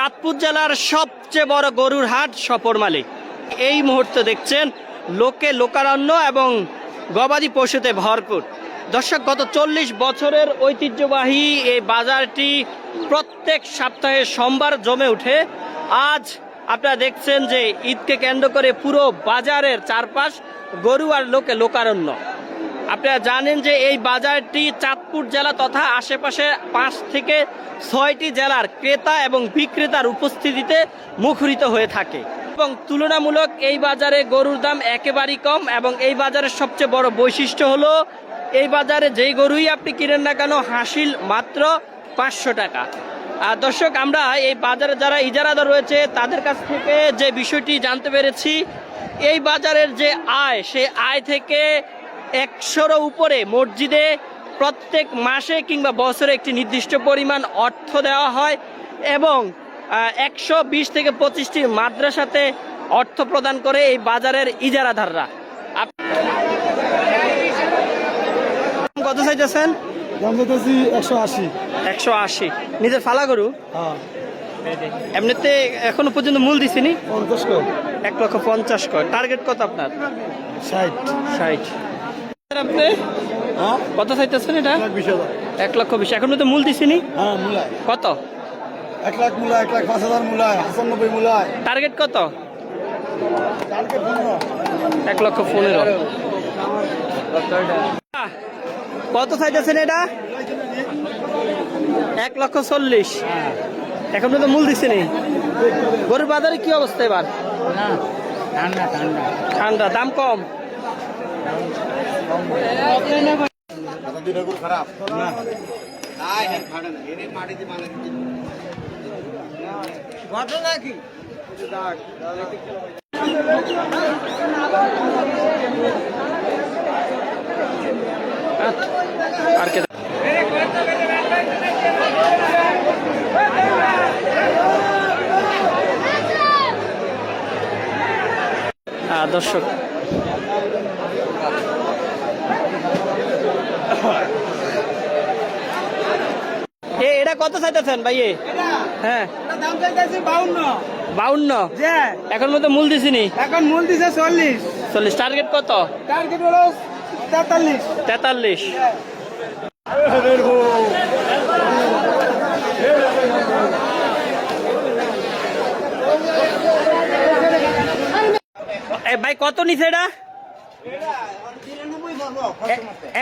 চাঁদপুর জেলার সবচেয়ে বড় গরুর হাট সফরমালী। এই মুহূর্তে দেখছেন লোকে লোকারণ্য এবং গবাদি পশুতে ভরপুর। দর্শক, গত 40 বছরের ঐতিহ্যবাহী এই বাজারটি প্রত্যেক সপ্তাহে সোমবার জমে ওঠে। আজ আপনারা দেখছেন যে ঈদকে কেন্দ্র করে পুরো বাজারের চারপাশ গরু আর লোকে লোকারণ্য। আপনারা জানেন যে এই বাজারটি চাঁদপুর জেলা তথা আশেপাশে 5 থেকে 6টি জেলার ক্রেতা এবং বিক্রেতার উপস্থিতিতে মুখরিত হয়ে থাকে এবং তুলনামূলক এই বাজারে গরুর দাম একেবারেই কম। এবং এই বাজারের সবচেয়ে বড় বৈশিষ্ট্য হলো এই বাজারে যেই গরুই আপনি কিনেন না কেন হাসিল মাত্র 500 টাকা। আর দর্শক, আমরা এই বাজারে যারা ইজারাদার রয়েছে তাদের কাছ থেকে যে বিষয়টি জানতে পেরেছি, এই বাজারের যে আয়, সেই আয় থেকে 100-র উপরে মসজিদে প্রত্যেক মাসে কিংবা বছরে একটি নির্দিষ্ট পরিমাণ অর্থ দেওয়া হয় এবং 120 থেকে 25টি মাদ্রাসাতে অর্থ প্রদান করে এই বাজারের ইজারাদাররা। কত চাইতেছেন? দাম চাইতেছি 180। 180 নিজের ফালা গরু? এমনিতে এখনো পর্যন্ত মূল দিছিনি? 50 কর। 1,50,000 কর। টার্গেট কত আপনার? 60। আপনি কত চাইতেছেন এটা? 1,20,000। এখন তো মূল দিছিনি? হ্যাঁ, মূলায় কত? 1 lakh Müller, 1,05,000 Müller, 95 Müller. Target কত? টার্গেট 15। 1,15,000। কত চাইতেছেন এটা? 1,40,000। এখন তো মূল দিছিনি। গরুর বাজারে কি অবস্থা এবার? ঠান্ডা, দাম কম। খারাপ না। ঘটনা কি? আর কে দর্শক, এটা কত চাইতেছেন ভাই? হ্যাঁ, দাম চাইতেছি 52। এখন মতো মূল দিছিনি? এখন মূল দিছে 40। টার্গেট কত? টার্গেট হলো 43। ভাই কত নিছে এটা?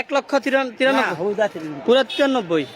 1,93,000। পুরা 93।